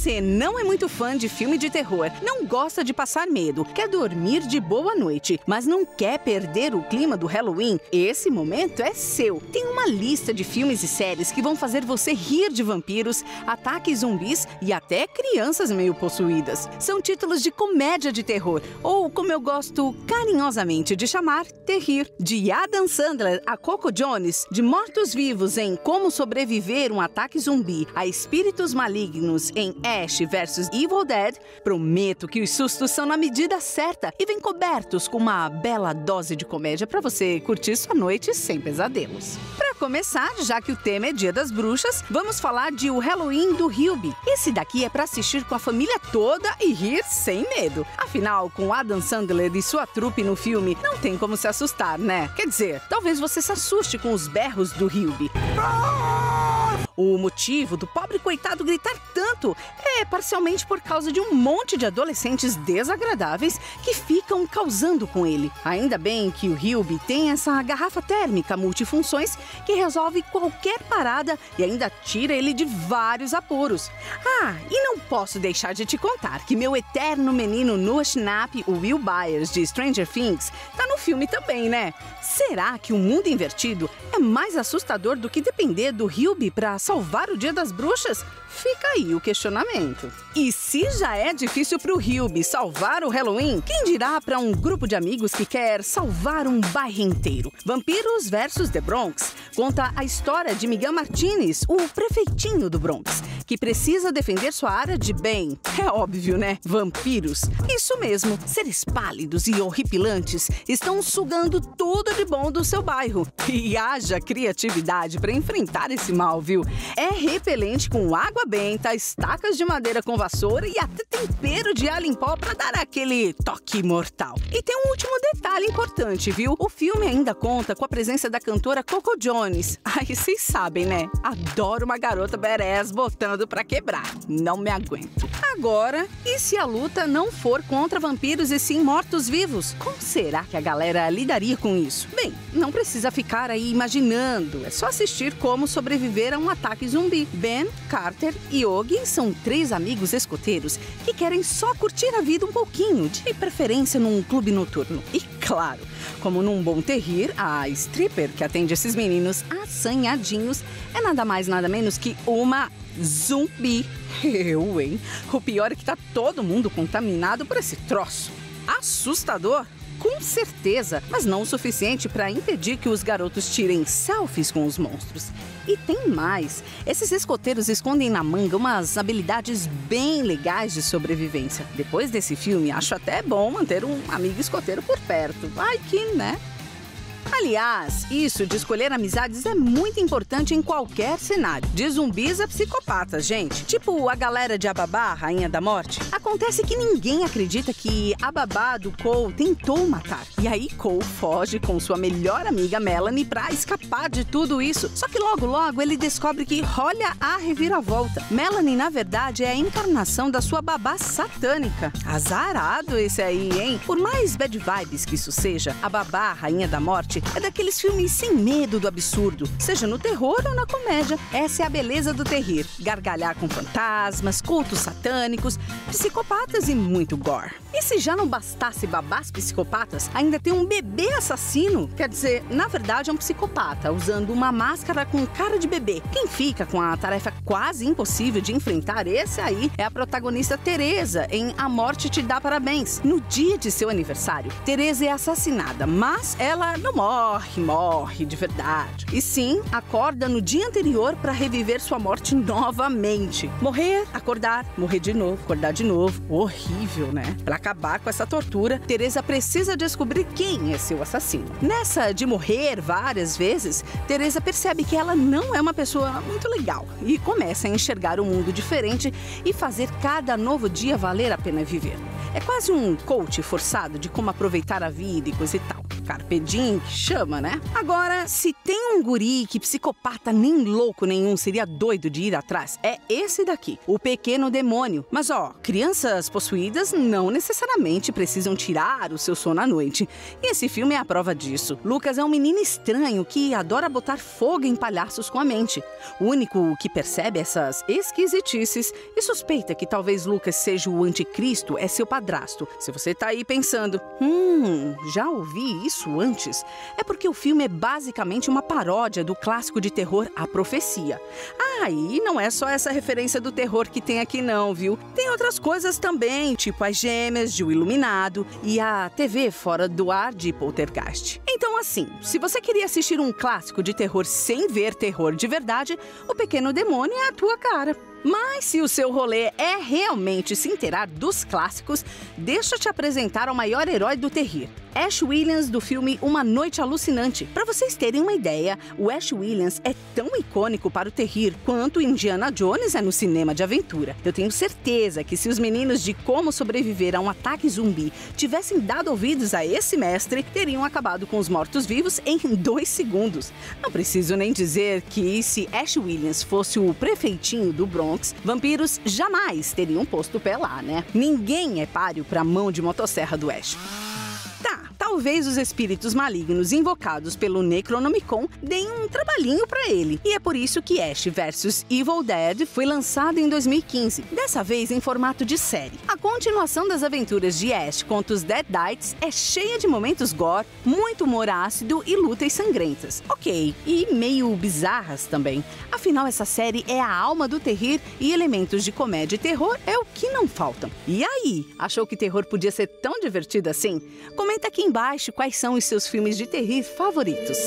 você não é muito fã de filme de terror, não gosta de passar medo, quer dormir de boa noite, mas não quer perder o clima do Halloween, esse momento é seu. Tem uma lista de filmes e séries que vão fazer você rir de vampiros, ataques zumbis e até crianças meio possuídas. São títulos de comédia de terror, ou como eu gosto carinhosamente de chamar, terrir. De Adam Sandler a Coco Jones, de mortos-vivos em Como Sobreviver um Ataque Zumbi a espíritos malignos em Ash vs Evil Dead, prometo que os sustos são na medida certa e vêm cobertos com uma bela dose de comédia para você curtir sua noite sem pesadelos. Para começar, já que o tema é Dia das Bruxas, vamos falar de O Halloween do Hubie. Esse daqui é para assistir com a família toda e rir sem medo. Afinal, com Adam Sandler e sua trupe no filme, não tem como se assustar, né? Quer dizer, talvez você se assuste com os berros do Hubie. O motivo do pobre coitado gritar tanto é parcialmente por causa de um monte de adolescentes desagradáveis que ficam causando com ele. Ainda bem que o Hubie tem essa garrafa térmica multifunções que resolve qualquer parada e ainda tira ele de vários apuros. Ah, e não posso deixar de te contar que meu eterno menino Noah Schnapp, o Will Byers de Stranger Things, tá no filme também, né? Será que o mundo invertido é mais assustador do que depender do Hubie para salvar o Dia das Bruxas? Fica aí o questionamento. E se já é difícil para o Hubie salvar o Halloween, quem dirá para um grupo de amigos que quer salvar um bairro inteiro? Vampiros vs The Bronx conta a história de Miguel Martinez, o prefeitinho do Bronx, que precisa defender sua área de bem. É óbvio, né? Vampiros. Isso mesmo, seres pálidos e horripilantes estão sugando tudo de bom do seu bairro. E haja criatividade para enfrentar esse mal, viu? É repelente com água benta, estacas de madeira com vassoura e até tempero de alho em pó para dar aquele toque mortal. E tem um último detalhe importante, viu? O filme ainda conta com a presença da cantora Coco Jones. Ai, vocês sabem, né? Adoro uma garota badass botando pra quebrar. Não me aguento. Agora, e se a luta não for contra vampiros e sim mortos-vivos? Como será que a galera lidaria com isso? Bem, não precisa ficar aí imaginando. É só assistir Como Sobreviver a um Ataque Zumbi. Ben, Carter e Yogi são 3 amigos escoteiros que querem só curtir a vida um pouquinho, de preferência num clube noturno. E claro, como num bom terrir, a stripper que atende esses meninos assanhadinhos é nada mais nada menos que uma zumbi. Eu, hein? O pior é que tá todo mundo contaminado por esse troço. Assustador? Com certeza, mas não o suficiente para impedir que os garotos tirem selfies com os monstros. E tem mais. Esses escoteiros escondem na manga umas habilidades bem legais de sobrevivência. Depois desse filme, acho até bom manter um amigo escoteiro por perto. Vai que, né? Aliás, isso de escolher amizades é muito importante em qualquer cenário. De zumbis a psicopatas, gente. Tipo a galera de Ababá, Rainha da Morte. Acontece que ninguém acredita que Ababá do Cole tentou matar. E aí Cole foge com sua melhor amiga Melanie pra escapar de tudo isso. Só que logo ele descobre que olha a reviravolta. Melanie, na verdade, é a encarnação da sua babá satânica. Azarado esse aí, hein? Por mais bad vibes que isso seja, a Babá, Rainha da Morte, é daqueles filmes sem medo do absurdo, seja no terror ou na comédia. Essa é a beleza do terrir. Gargalhar com fantasmas, cultos satânicos, psicopatas e muito gore. E se já não bastasse babás psicopatas, ainda tem um bebê assassino. Quer dizer, na verdade é um psicopata, usando uma máscara com cara de bebê. Quem fica com a tarefa quase impossível de enfrentar esse aí é a protagonista Teresa, em A Morte Te Dá Parabéns. No dia de seu aniversário, Teresa é assassinada, mas ela não morre de verdade. E sim, acorda no dia anterior para reviver sua morte novamente. Morrer, acordar, morrer de novo, acordar de novo. Horrível, né? Para acabar com essa tortura, Teresa precisa descobrir quem é seu assassino. Nessa de morrer várias vezes, Teresa percebe que ela não é uma pessoa muito legal e começa a enxergar um mundo diferente e fazer cada novo dia valer a pena viver. É quase um coach forçado de como aproveitar a vida e coisa e tal. carpe diem que chama, né? Agora, se tem um guri que psicopata nem louco nenhum seria doido de ir atrás, é esse daqui, o Pequeno Demônio. Mas crianças possuídas não necessariamente precisam tirar o seu sono à noite. E esse filme é a prova disso. Lucas é um menino estranho que adora botar fogo em palhaços com a mente. O único que percebe essas esquisitices e suspeita que talvez Lucas seja o anticristo é seu padrasto. Se você tá aí pensando, já ouvi isso antes, é porque o filme é basicamente uma paródia do clássico de terror A Profecia. E não é só essa referência do terror que tem aqui não, viu? Tem outras coisas também, tipo as gêmeas de O Iluminado e a TV Fora do Ar de Poltergeist. Então assim, se você queria assistir um clássico de terror sem ver terror de verdade, O Pequeno Demônio é a tua cara. Mas se o seu rolê é realmente se inteirar dos clássicos, deixa eu te apresentar ao maior herói do terror, Ash Williams, do filme Uma Noite Alucinante. Para vocês terem uma ideia, o Ash Williams é tão icônico para o terror quanto Indiana Jones é no cinema de aventura. Eu tenho certeza que se os meninos de Como Sobreviver a um Ataque Zumbi tivessem dado ouvidos a esse mestre, teriam acabado com os mortos-vivos em 2 segundos. Não preciso nem dizer que se Ash Williams fosse o prefeitinho do Bronx, vampiros jamais teriam posto o pé lá, né? Ninguém é páreo para a mão de motosserra do Ash. Talvez os espíritos malignos invocados pelo Necronomicon deem um trabalhinho pra ele. E é por isso que Ash vs Evil Dead foi lançado em 2015, dessa vez em formato de série. A continuação das aventuras de Ash contra os Deadites é cheia de momentos gore, muito humor ácido e lutas sangrentas. Ok, e meio bizarras também. Afinal, essa série é a alma do terror e elementos de comédia e terror é o que não faltam. E aí, achou que terror podia ser tão divertido assim? Comenta aqui embaixo quais são os seus filmes de terror favoritos.